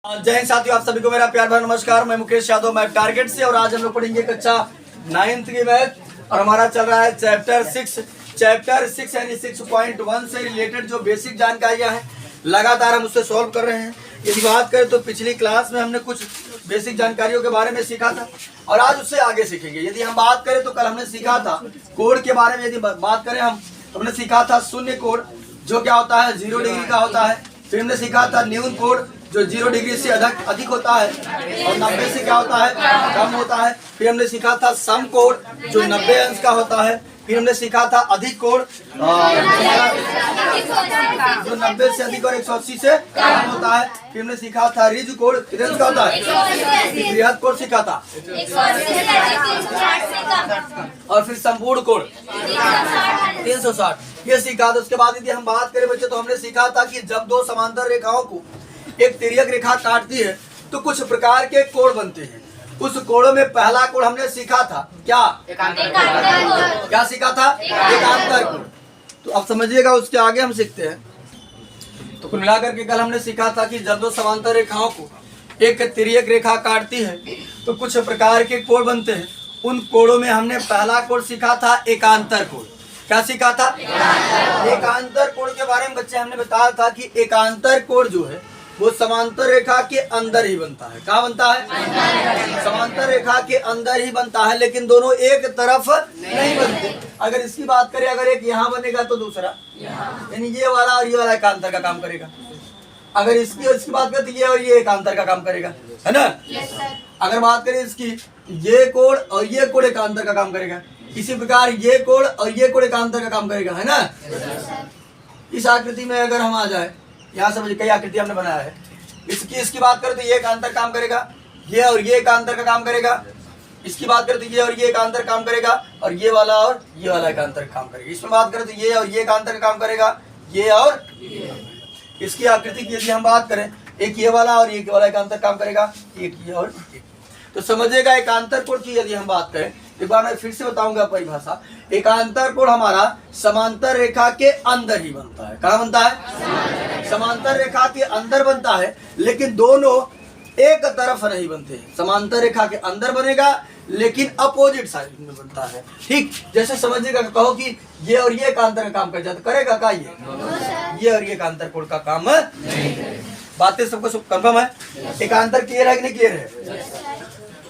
जय हिंद साथियों, आप सभी को मेरा प्यार भरा नमस्कार। मैं मुकेश यादव, मैं टारगेट से, और आज हम लोग पढ़ेंगे कक्षा 9th की मैथ और हमारा चल रहा है चैप्टर 6 यानी 6.1 से रिलेटेड जो बेसिक जानकारियां हैं लगातार हम उससे सॉल्व कर रहे हैं। यदि बात करें तो पिछली क्लास में हमने कुछ बेसिक जानकारियों के बारे में सीखा था और आज उससे आगे सीखेंगे। यदि हम बात करें तो कल हमने सीखा था कोड के बारे में। यदि बात करें हमने सीखा था शून्य कोड, जो क्या होता है 0 डिग्री का होता है। फिर हमने सीखा था न्यून कोड, जो 0 डिग्री से अधिक होता है और 90 से क्या होता है कम होता है। फिर हमने सीखा था सम कोड, जो 90 अंश का होता है। फिर हमने सीखा था अधिक कोड, जो 90 से अधिक और 180 से कम होता है। फिर हमने सीखा था रिज कोड, कितने अंश का होता है, बृहद कोड सीखा था। और फिर संपूर्ण कोड 360 ये सीखा था। उसके बाद यदि हम बात करें बच्चे, तो हमने सीखा था कि जब दो समांतर रेखाओं को एक तिर्यक रेखा काटती है तो कुछ प्रकार के कोण बनते हैं। उस कोणों में पहला कोण हमने सीखा था क्या क्या सीखा था, एकांतर कोण। तो अब समझिएगा, उसके आगे हम सीखते हैं। तो कुल मिलाकर के कल हमने सीखा था कि जब दो समांतर रेखाओं को एक तिर्यक रेखा काटती है तो कुछ प्रकार के कोण बनते हैं। उन कोणों में हमने पहला कोण सीखा था एकांतर कोण। क्या सीखा था, एकांतर कोण के बारे में बच्चे हमने बताया था कि एकांतर कोण जो है वो समांतर रेखा के अंदर ही बनता है। कहाँ बनता है, समांतर रेखा के अंदर ही बनता है, लेकिन दोनों एक तरफ नहीं बनते। अगर इसकी बात करें, अगर एक यहाँ बनेगा तो दूसरा, यानी ये वाला और ये वाला एकांतर का काम करेगा। अगर इसकी और इसकी बात करें तो ये और ये एकांतर का काम करेगा, है ना। अगर बात करें इसकी, ये कोण और ये कोण एकांतर का काम करेगा। इसी प्रकार ये कोण और ये कोण एकांतर का काम करेगा, है ना। इस आकृति में अगर हम आ जाए, यहाँ समझिए कई आकृति हमने बनाया है। इसकी बात करें तो ये एकांतर काम करेगा, ये और ये एकांतर का काम करेगा। इसकी बात करें तो ये और ये एकांतर काम करेगा, और ये वाला और ये वाला एकांतर का काम करेगा। इसमें बात करें तो ये और ये एकांतर का काम करेगा, ये और इसकी आकृति की यदि हम बात करें, एक ये वाला और एक वाला एकांतर काम करेगा, एक ये और एक। तो समझिएगा एकांतर कोण की यदि हम बात करें, एक बार मैं फिर से बताऊंगा परिभाषा। एकांतर कोण हमारा समांतर रेखा के अंदर ही बनता है। कहाँ बनता है, समांतर रेखा के अंदर बनता है, लेकिन दोनों एक तरफ नहीं बनते हैं। समांतर रेखा के अंदर बनेगा लेकिन अपोजिट साइड में बनता है। ठीक, जैसे समझिएगा, कहो कि ये और ये एकांतर का काम कर जाए तो करेगा क्या, ये और ये एकांतर कोण का काम नहीं करेगा। बातें सबको सब कंफर्म है। एकांतर क्लियर है कि नहीं क्लियर है।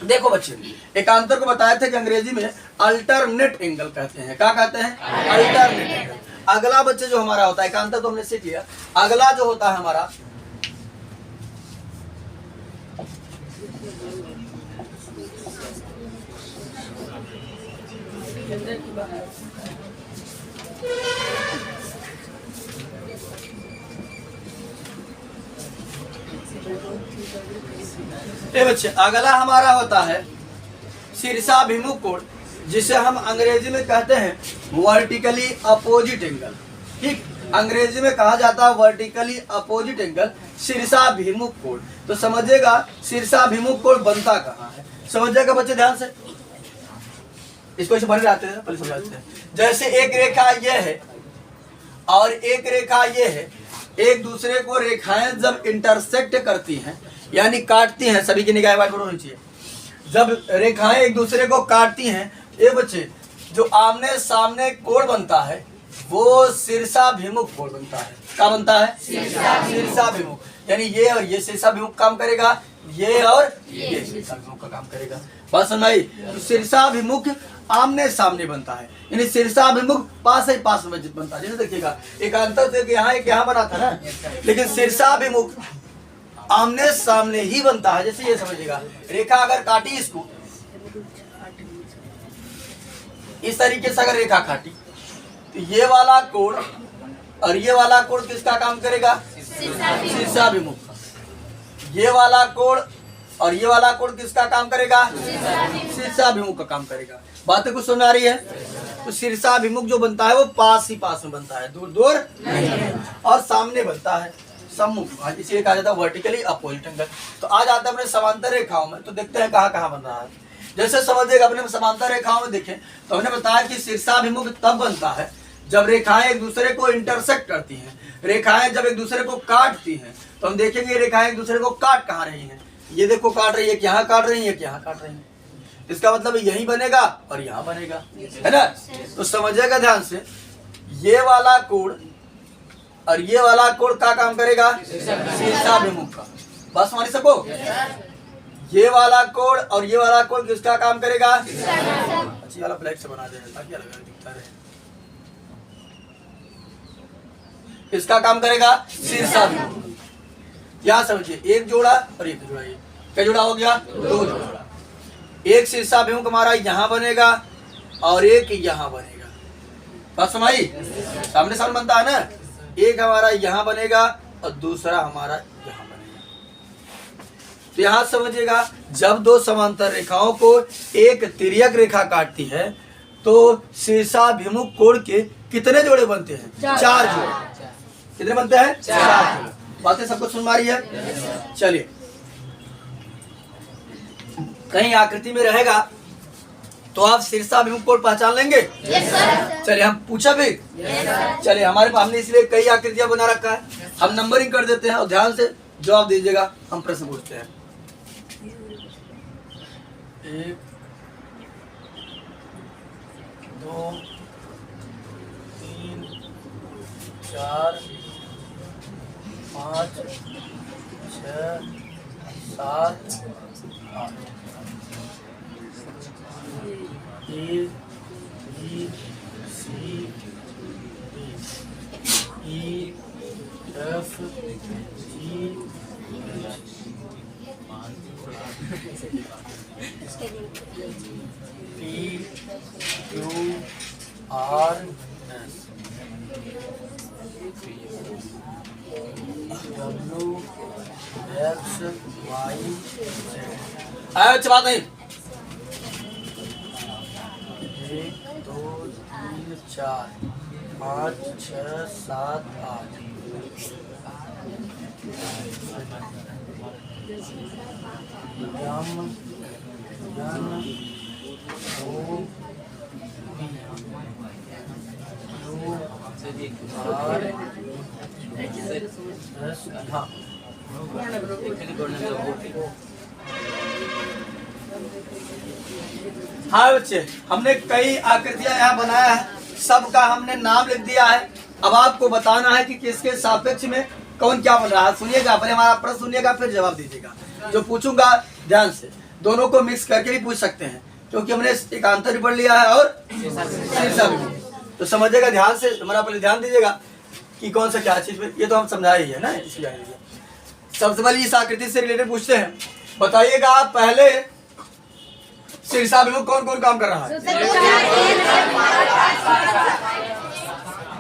देखो बच्चे, एकांतर को बताया था कि अंग्रेजी में अल्टरनेट एंगल कहते हैं। क्या कहते हैं, अल्टरनेट एंगल। अगला बच्चे जो हमारा होता है, एकांतर तो हमने सीख लिया, अगला जो होता है हमारा बच्चे, अगला हमारा होता है शीर्षाभिमुख कोण, जिसे हम अंग्रेजी में कहते हैं वर्टिकली अपोजिट एंगल। ठीक, अंग्रेजी में कहा जाता है वर्टिकली अपोजिट एंगल, शीर्षाभिमुख कोण। तो समझिएगा शीर्षाभिमुख कोण बनता कहाँ है, समझिएगा बच्चे ध्यान से। इसको ऐसे बने रहते हैं, पहले समझाते हैं। जैसे एक रेखा ये है और एक रेखा ये है, एक दूसरे को रेखाएं जब इंटरसेक्ट करती हैं यानी काटती हैं, सभी की निगाह बात होनी चाहिए। जब रेखाएं एक दूसरे को काटती हैं, ये बच्चे जो आमने सामने कोण बनता है वो शीर्षाभिमुख कोण बनता है। क्या बनता है, शीर्षाभिमुख। यानी ये और ये शीर्षाभिमुख काम करेगा, ये और ये शीर्षाभिमुख का काम करेगा। बात समझ आई। तो शीर्षाभिमुख आमने सामने बनता है, यानी शीर्षाभिमुख पास ही पास में बनता है। जैसे देखिएगा, एकांतर से यहाँ एक यहाँ बना था ना, लेकिन शीर्षाभिमुख आमने सामने ही बनता है। जैसे ये समझिएगा, रेखा अगर काटी, इसको इस तरीके से अगर रेखा काटी तो ये वाला कोण और ये वाला कोण किसका काम करेगा, शीर्षाभिमुख। ये वाला कोण और ये वाला कोण किसका काम करेगा, शीर्षाभिमुख का काम करेगा। बातें कुछ समझ आ रही है। तो शीर्षाभिमुख जो बनता है वो पास ही पास में बनता है, दूर दूर नहीं, और सामने बनता है, सम्मुख, इसीलिए कहा जाता है वर्टिकली अपोजिट एंगल। तो आज आता है अपने समांतर रेखाओं में, तो देखते हैं कहाँ कहाँ बन रहा है। जैसे समझिएगा, अपने समांतर रेखाओं में देखें तो हमने बताया कि शीर्षाभिमुख तब बनता है जब रेखाएं एक दूसरे को इंटरसेक्ट करती हैं। रेखाएं जब एक दूसरे को काटती हैं तो हम देखेंगे ये रेखाएं एक दूसरे को काट कहाँ रही हैं। ये देखो काट रही है, एक यहाँ काट रही है, एक यहाँ काट रही है। इसका मतलब यही बनेगा और यहाँ बनेगा, है ना। तो समझिएगा ध्यान से, ये वाला कोण और ये वाला कोण का काम करेगा, शीर्षाभिमुख का। बात समझ सको, ये वाला कोण और ये वाला कोण किसका काम करेगा, अच्छी वाला ब्लैक से बना देना ताकि अलग अलग दिखता रहे। किसका काम करेगा, शीर्षाभिमुख। यहाँ समझिए, एक जोड़ा और एक जोड़ा, ये क्या जोड़ा हो गया, दो जोड़ा। एक शीर्षाभिमुख हमारा यहाँ बनेगा और एक यहाँ बनेगा। बात समझी, सामने सामने बनता है ना। एक हमारा यहाँ बनेगा और दूसरा हमारा यहाँ बनेगा। तो यहाँ समझिएगा, जब दो समांतर रेखाओं को एक तिर्यक रेखा काटती है तो शीर्षाभिमुख कोण के कितने जोड़े बनते हैं, 4 जोड़े। कितने बनते हैं, 4 जोड़े। बातें सबको सुन मारी है। चलिए, कहीं आकृति में रहेगा तो आप शीर्षाभिमुख कोण पहचान लेंगे। चलिए हम पूछा भी। चलिए, हमारे पास हमने इसलिए कई आकृतियां बना रखा है, हम नंबरिंग कर देते हैं और ध्यान से जवाब दीजिएगा। हम प्रश्न पूछते हैं, 1 2 3 4 5 6 7 8। A B C D E F G P Q R S W X Y Z। अच्छी बात नहीं। 1 2 3 4 5 6 7 8। हाँ बच्चे, हमने कई आकृतियां यहाँ बनाया है, सबका हमने नाम लिख दिया है। अब आपको बताना है कि किसके सापेक्ष में कौन क्या बन रहा है। सुनिएगा, पहले हमारा प्रश्न सुनिएगा फिर जवाब दीजिएगा। जो पूछूंगा ध्यान से, दोनों को मिक्स करके भी पूछ सकते हैं क्योंकि हमने एकांतर भी पढ़ लिया है और शीर्षा भी। तो समझिएगा ध्यान से, हमारा पहले ध्यान दीजिएगा कि कौन सा क्या चीज में, ये तो हम समझाए ही है ना। इसलिए सबसे पहले इस आकृति से रिलेटेड पूछते हैं। बताइएगा आप पहले, शीर्षाभिमुख कौन कौन काम कर रहा है।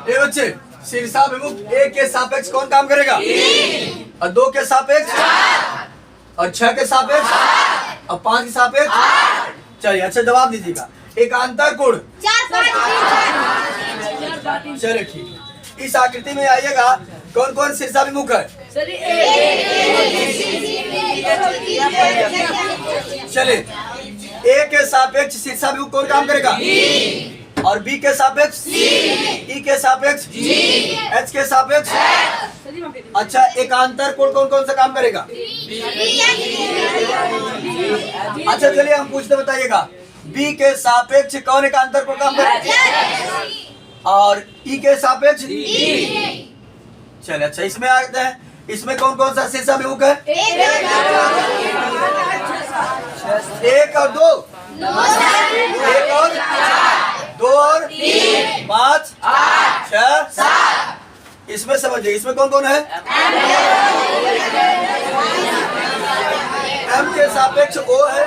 ये बच्चे, शीर्षाभिमुख 1 के सापेक्ष कौन काम करेगा, और 2 के सापेक्ष, और 6 के सापेक्ष, और 5 के सापेक्ष। चलिए अच्छा जवाब दीजिएगा। एकांतर कोण, चलिए ठीक है। इस आकृति में आइएगा, कौन कौन शीर्षाभिमुख है। चलिए, ए के सापेक्ष शीर्षाभिमुख कौन काम करेगा, और बी के सापेक्ष, ई के सापेक्ष, एच के सापेक्ष। अच्छा, एकांतर कोण कौन कौन सा काम करेगा। अच्छा चलिए हम पूछते, बताइएगा बी के सापेक्ष कौन एकांतर कोण काम करेगा, और ई के सापेक्ष। चलिए अच्छा, इसमें आते हैं, इसमें कौन कौन सा शीर्षाभिमुख है। 1 और 2, 1 और 2 और 5 6 7। इसमें समझिए, इसमें कौन कौन है। M के सापेक्ष O है,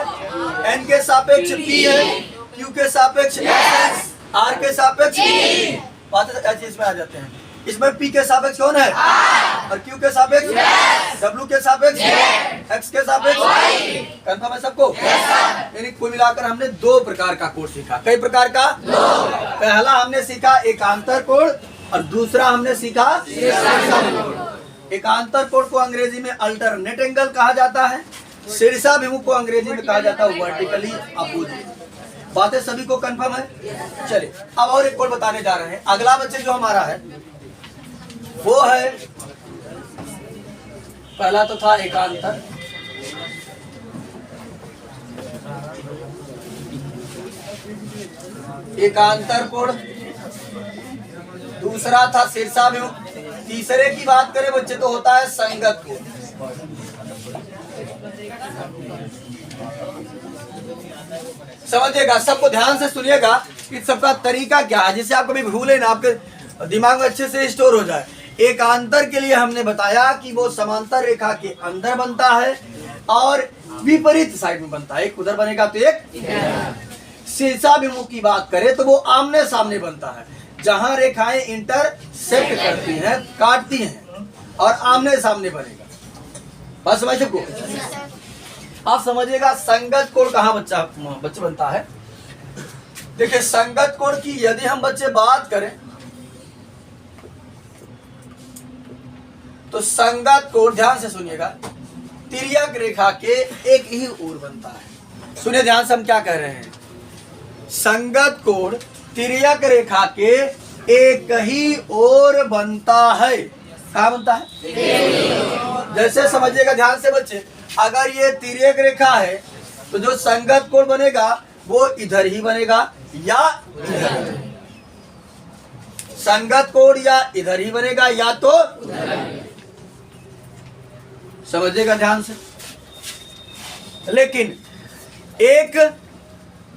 N के सापेक्ष P है, Q के सापेक्ष S, R के सापेक्ष E। बातें ऐसी इसमें आ जाते हैं। इसमें P के सापेक्ष कौन है, और Q के सापेक्ष, W के सापेक्ष, X के सापेक्ष। कंफर्म है सबको। यानी कुल मिलाकर हमने 2 प्रकार का कोण सीखा। कई प्रकार का, पहला हमने सीखा एकांतर कोण और दूसरा हमने सीखा शीर्षाभिमुख। एकांतर कोण को अंग्रेजी में अल्टरनेट एंगल कहा जाता है, शीर्षाभिमुख को अंग्रेजी में कहा जाता है वर्टिकली अपोजिट। बातें सभी को कंफर्म है। चलिए अब और एक कोण बताने जा रहे हैं। अगला बच्चे जो हमारा है वो है, पहला तो था एकांतर, एकांतर कोण, दूसरा था शीर्षाभिमुख, तीसरे की बात करें बच्चे तो होता है संगत कोण। समझिएगा, सबको ध्यान से सुनिएगा कि सबका तरीका क्या है, जिससे आपको भी भूले ना, आपके दिमाग में अच्छे से स्टोर हो जाए। एकांतर के लिए हमने बताया कि वो समांतर रेखा के अंदर बनता है और विपरीत साइड में बनता है, एक उधर बनेगा तो एक। शीर्षाभिमुख की बात करें तो वो आमने सामने बनता है, जहां रेखाएं इंटरसेक्ट करती हैं, काटती हैं, और आमने सामने बनेगा। बात समझ सबको? आप समझिएगा संगत कोण कहाँ बच्चे बनता है। देखिए, संगत कोण की यदि हम बच्चे बात करें तो संगत कोण, ध्यान से सुनिएगा, तिर्यक रेखा के एक ही ओर बनता है। सुनिए ध्यान से, हम क्या कह रहे हैं। संगत कोण तिर्यक रेखा के एक ही ओर बनता है। कहाँ बनता है? जैसे समझिएगा ध्यान से बच्चे, अगर ये तिर्यक रेखा है तो जो संगत कोण बनेगा वो इधर ही बनेगा या इधर। संगत कोण या इधर ही बनेगा या तो, समझिएगा ध्यान से। लेकिन एक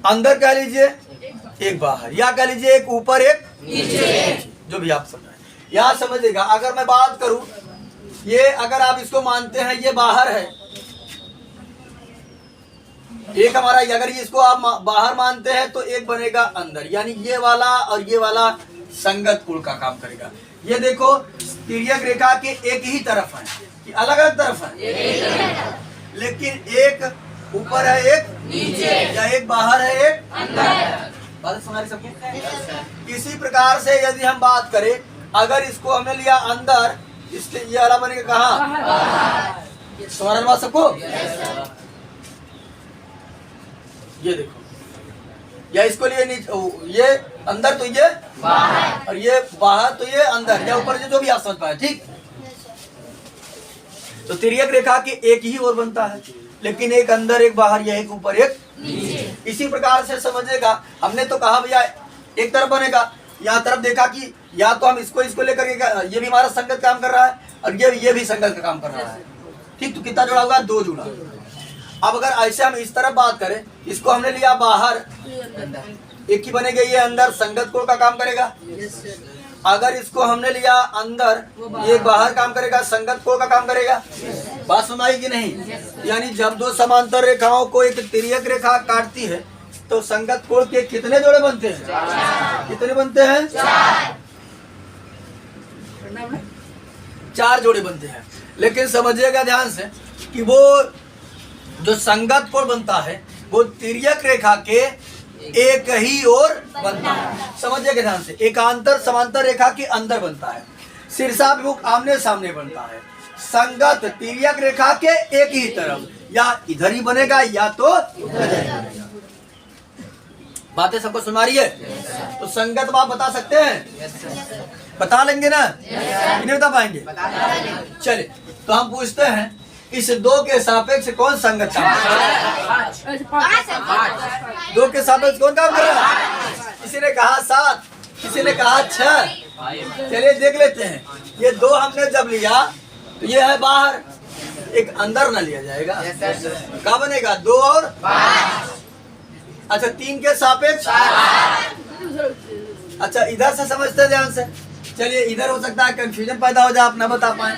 अंदर कह लीजिए, एक बाहर, या कह लीजिए एक ऊपर एक नीचे, जो भी आप समझें। यहां समझिएगा, अगर मैं बात करूं, ये अगर आप इसको मानते हैं ये बाहर है, एक हमारा, अगर इसको आप बाहर मानते हैं तो एक बनेगा अंदर, यानी ये वाला और ये वाला संगत कोण का काम करेगा। ये देखो, तिर्यक रेखा के एक ही तरफ है कि अलग अलग तरफ है, लेकिन एक ऊपर है एक नीचे, या एक बाहर है एक अंदर। बात सुनाई सबको? इसी प्रकार से यदि हम बात करें, अगर इसको हमने लिया अंदर, इसके ये वाला बनेगा कहाँ? तुम्हारा बात सबको? ये देखो, या इसको लिए नीचे, ये अंदर तो ये बाहर, और ये बाहर तो ये अंदर, या ऊपर, जो भी आप समझ पाए, ठीक। तो तिर्यक रेखा के एक ही ओर बनता है, लेकिन एक अंदर एक बाहर, या एक ऊपर एक नीचे। इसी प्रकार से समझेगा, हमने तो कहा भैया एक तरफ बनेगा, यहाँ तरफ देखा कि या तो हम इसको लेकर के, ये भी हमारा संगत काम कर रहा है और ये भी संगत का काम कर रहा है, ठीक। तो कितना जुड़ा होगा? दो जुड़ा। अब अगर ऐसे हम इस तरफ बात करें, इसको हमने लिया बाहर, एक ही बनेगा, ये अंदर संगत कोण का काम करेगा। अगर इसको हमने लिया अंदर, ये बाहर काम करेगा, संगत कोण का काम करेगा। बात सुनाई कि नहीं? यानी जब दो समांतर रेखाओं को एक तिर्यक रेखा काटती है तो संगत कोण के कितने जोड़े बनते हैं? कितने बनते हैं? चार जोड़े बनते हैं। लेकिन समझिएगा ध्यान से कि वो जो संगत कोण बनता है वो तिर्यक रेखा के एक ही ओर बनता है। समझिएगा ध्यान से, एकांतर समांतर रेखा के अंदर बनता है, शीर्षाभिमुख आमने सामने बनता है, संगत तिर्यक रेखा के एक ही तरफ, या इधर ही बनेगा या तो इधर ही बनेगा। बातें सबको सुना रही है? तो संगत बात बता सकते हैं? बता लेंगे ना? नहीं बता पाएंगे? चलिए, तो हम पूछते हैं, इस दो के सापेक्ष कौन संगत काम कर रहा है? दो के सापेक्ष कौन काम कर रहा है? किसी ने कहा 7, किसी ने कहा 6। चलिए देख लेते हैं। ये दो हमने जब लिया तो ये है बाहर, एक अंदर ना लिया जाएगा, क्या बनेगा? 2 और 5। अच्छा, 3 के सापेक्ष, अच्छा इधर से समझते हैं ध्यान से। चलिए, इधर हो सकता है कंफ्यूजन पैदा हो जाए, आप ना बता पाए।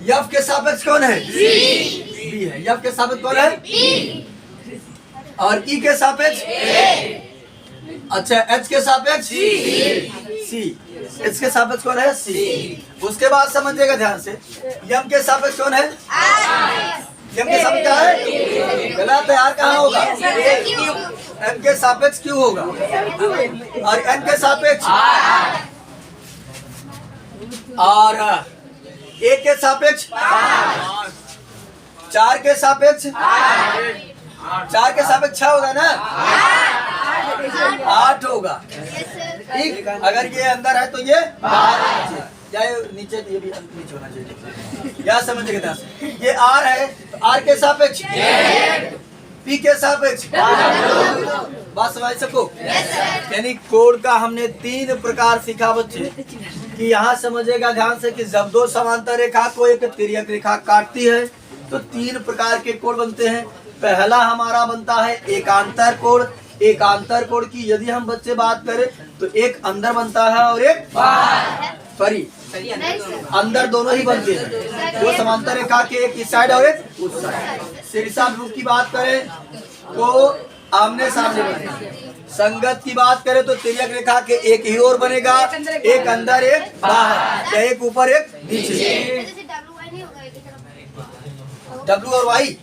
यफ के सापेक्ष कौन है? बी है। यफ के सापेक्ष कौन है? बी। और ई के सापेक्ष? अच्छा, एच के सापेक्ष? सी। एच के सापेक्ष कौन है? सी। उसके बाद समझिएगा ध्यान से, यम के सापेक्ष कौन है? यम के सापेक्ष क्या है? गलत है यार, कहाँ होगा? एन के सापेक्ष क्यू होगा, और एन के सापेक्ष, और एक के सापेक्ष, 4 के सापेक्ष, 4 के सापेक्ष 6 होगा ना? 8 होगा, ठीक। अगर ये अंदर है तो ये बाहर है। जाए नीचे, ये भी नीचे होना चाहिए। क्या समझेगा ध्यान से, ये आर है तो आर के सापेक्ष पी के सापेक्ष बात समझ सको। यानी कोण का हमने 3 प्रकार सीखा बच्चे कि यहाँ समझेगा ध्यान से कि जब दो समांतर रेखा को एक तिर्यक रेखा काटती है तो 3 प्रकार के कोण बनते हैं। पहला हमारा बनता है एकांतर कोण। एकांतर कोण की यदि हम बच्चे बात करें तो एक अंदर बनता है और एक परी, अंदर दोनों ही बनते हैं। दो समांतर रेखा के एक इस साइड और एक उस साइड। शीर्षाभिमुख की बात करें तो आमने सामने बनेगा। संगत की बात करें तो तिर्यक रेखा के एक ही ओर बनेगा, एक अंदर एक बाहर, या एक ऊपर एक नीचे। डब्ल्यू और वाई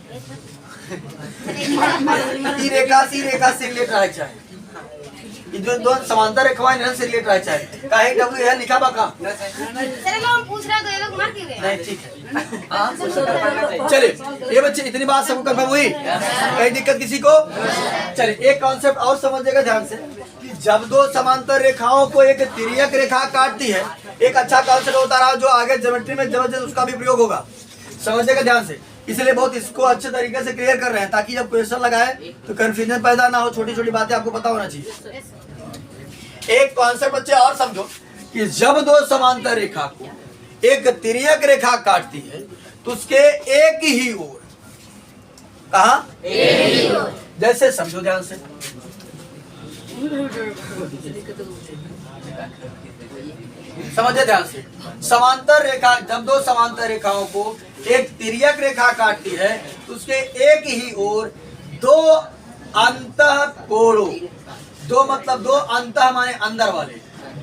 सी रेखा से रिलेट रहा चाहिए। जो दो समांतर रेखाएं हैं से रिलेट रहा चाहिए। काहे डब्ल्यू है लिखा बाका सर हम पूछ रहे तो ये लोग मार क्यों रहे हैं? नहीं ठीक है। चलिए ये बच्चे इतनी बात सबको कंफर्म हुई, कहीं दिक्कत किसी को? चलिए एक कॉन्सेप्ट और समझिएगा ध्यान से कि जब दो समांतर रेखाओं को एक तिर्यक रेखा काटती है, एक अच्छा कॉन्सेप्ट होता रहा जो आगे ज्योमेट्री में जबरदस्त उसका भी प्रयोग होगा। समझिएगा ध्यान से, इसलिए बहुत इसको अच्छे तरीके से क्लियर कर रहे हैं ताकि जब क्वेश्चन लगाए तो कंफ्यूजन पैदा ना हो। छोटी छोटी बातें आपको पता होना चाहिए। एक कॉन्सेप्ट बच्चे और समझो कि जब दो समांतर रेखा को एक तिर्यक रेखा काटती है तो उसके एक ही ओर, कहा जैसे समझो ध्यान से, समझे ध्यान से, समांतर रेखा जब दो समांतर रेखाओं को एक तिर्यक रेखा काटती है तो उसके एक ही ओर दो अंतः कोणों, दो मतलब दो अंतः माने अंदर वाले,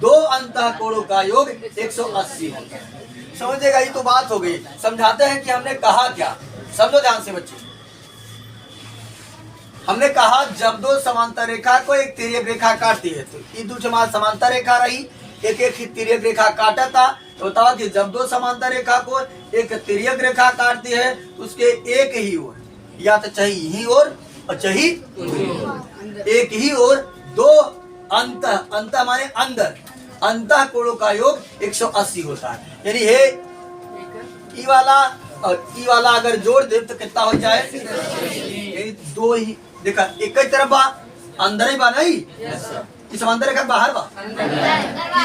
दो अंतः कोणों का योग 180 होता है। समझेगा, ये तो बात हो गई। समझाते हैं कि हमने कहा क्या, समझो ध्यान से बच्चे। हमने कहा जब दो समांतर रेखा को एक तिर्यक रेखा काटती है तो ये दो समांतर रेखा रही, एक एक ही तिर्यक रेखा काटा था। तो बताओ कि जब दो समांतर रेखा को एक तिर्यक रेखा काटती है तो उसके एक ही ओर, या तो चाहे यही ओर और चाहे एक ही ओर दो अंतः माने अंदर, अंतः कोणों का योग 180 होता है। यानी हे ई वाला और ई वाला अगर जोड़ दे तो कितना हो जाए? यही दो ही देखा, एक ही तरफ बा अंदर ही बा नहीं, इस समांतर रेखा बाहर बा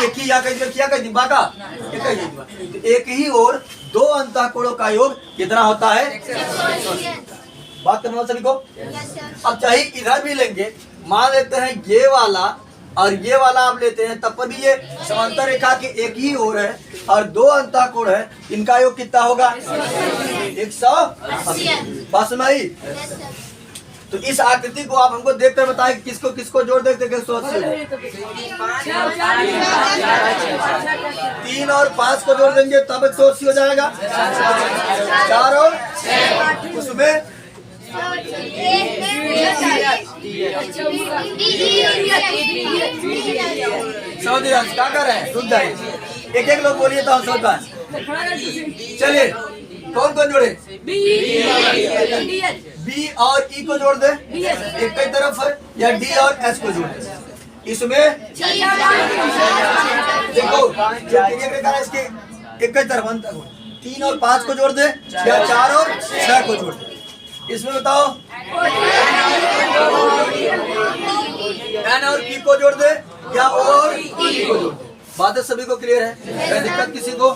एक ही, या कहीं दिबा का एक ही और दो अंतः कोणों का योग कितना होता है? बात करना सभी को। अब चाहे इधर भी लेंगे, मान लेते हैं ये वाला और ये वाला आप लेते हैं, तब पर भी ये समांतर रेखा के एक ही ओर है और दो अंतः कोण है, इनका योग कितना होगा? 180। बात सुनाई? तो इस आकृति को आप हमको देख कर बताएं किसको किसको जोड़ देते 180? 3 और 5 को जोड़ देंगे तब 180 हो जाएगा। 4 और उसमें समझ क्या कर रहे हैं? सुन जाइए, एक एक लोग बोलिए तो हम समझ पाए। चलिए कौन कौन जोड़े? बी और ई को जोड़ दे एक ही तरफ है, या डी और एस को जोड़ दे। इसमें देखो इसके एक ही तरफ अंतर, 3 और 5 को जोड़ दे या 4 और 6 को जोड़ दे। इसमें बताओ एन और पी को जोड़ दे या और ई को जोड़ दे। बात सभी को क्लियर है? क्या दिक्कत किसी को?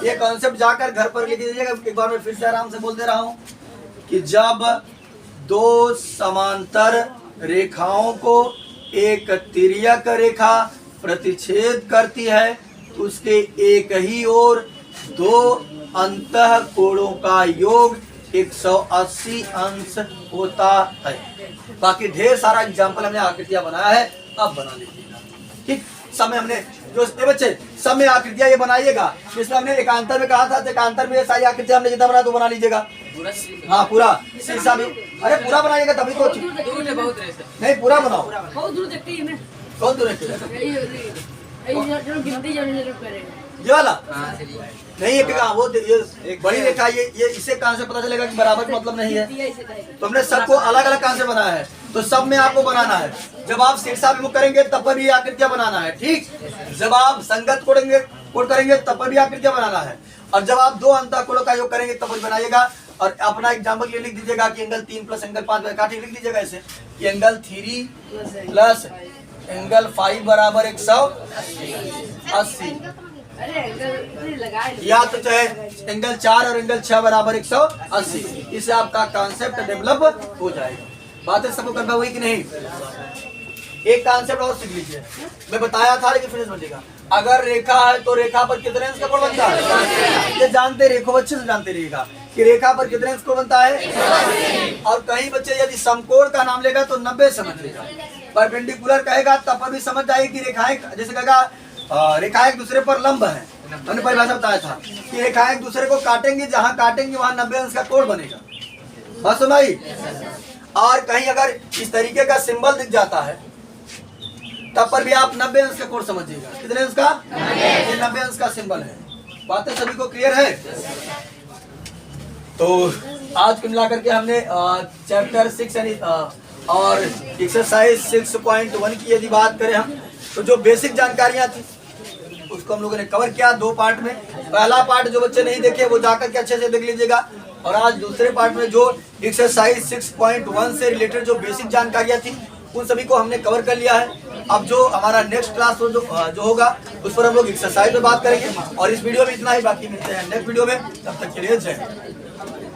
ये कॉन्सेप्ट जाकर घर पर लिख दीजिएगा। एक बार मैं फिर से आराम से बोल दे रहा हूँ कि जब दो समांतर रेखाओं को एक तिर्यक रेखा प्रतिच्छेद करती है तो उसके एक ही ओर दो अंतः कोणों का योग 180 अंश होता है। बाकी ढेर सारा एग्जाम्पल हमने आकृतियां बनाया है, अब बना लीजिएगा। ठीक, समय हमने जो बच्चे समय आकृतियां ये बनाइएगा, इसमें हमने एकांतर में कहा था, एकांतर में सारी आकृतियां हमने जितना बना तो बना लीजिएगा। हाँ पूरा शीशा भी, अरे पूरा बनाइएगा तभी तो नहीं, पूरा बनाओ। कौन दूर ये वाला नहीं है, वो ये बड़ी रेखा, ये इससे कहां से पता चलेगा कि बराबर मतलब नहीं है? तो हमने सबको अलग अलग कहां से बनाया है, तो सब में आपको बनाना है। जब आप शीर्षाभिमुख करेंगे तब पर भी आकृतियां बनाना है। ठीक, जब आप संगत कोण करेंगे तब पर भी आकृतियां बनाना है। और जब आप दो अंतःकोणों का योग करेंगे तब पर बनाइएगा। और अपना एग्जाम्पल ये लिख दीजिएगा कि एंगल 3 प्लस एंगल 5 काटिए, लिख दीजिएगा ऐसे कि एंगल 3 प्लस एंगल 5 बराबर 180। या तो चाहे एंगल 4 और एंगल 6 बराबर 180। इससे आपका कॉन्सेप्ट डेवलप हो जाएगा। बातें सबको करना हुई कि नहीं? एक कॉन्सेप्ट और सीख लीजिए, मैं बताया था लेकिन फिर समझिएगा। अगर रेखा है तो रेखा पर कितने अंश का कोण बनता है? ये जानते रेखो अच्छे से जानते रहिएगा कि रेखा पर कितने अंश कोण बनता है। और कहीं बच्चे यदि समकोण का नाम लेगा तो 90 समझ लेगा। परपेंडिकुलर कहेगा तब पर भी समझ जाएगी कि रेखाएं, जैसे कहेगा रेखाएं एक दूसरे पर लंब है, हमने परिभाषा बताया था कि रेखाएं एक दूसरे को काटेंगे, जहां काटेंगे वहां 90 अंश का कोण बनेगा। बात सुनाई? और कहीं अगर इस तरीके का सिंबल दिख जाता है तब पर भी आप 90 अंश का कोण समझिएगा। कितने अंश का? ये 90 अंश का सिंबल है। बातें सभी को क्लियर है? तो आज को मिलाकर के हमने चैप्टर 6 यानी और एक्सरसाइज 6.1 की यदि बात करें हम, तो जो बेसिक जानकारियां थी उसको हम लोगों ने कवर किया 2 पार्ट में। पहला पार्ट जो बच्चे नहीं देखे वो जाकर के अच्छे से देख लीजिएगा। और आज दूसरे पार्ट में जो एक्सरसाइज 6.1 से रिलेटेड जो बेसिक जानकारियां थी उन सभी को हमने कवर कर लिया है। अब जो हमारा नेक्स्ट क्लास जो होगा उस पर हम लोग एक्सरसाइज में बात करेंगे। और इस वीडियो में इतना ही, बाकी मिलते हैं नेक्स्ट वीडियो में। तब तक के लिए जय हिंद।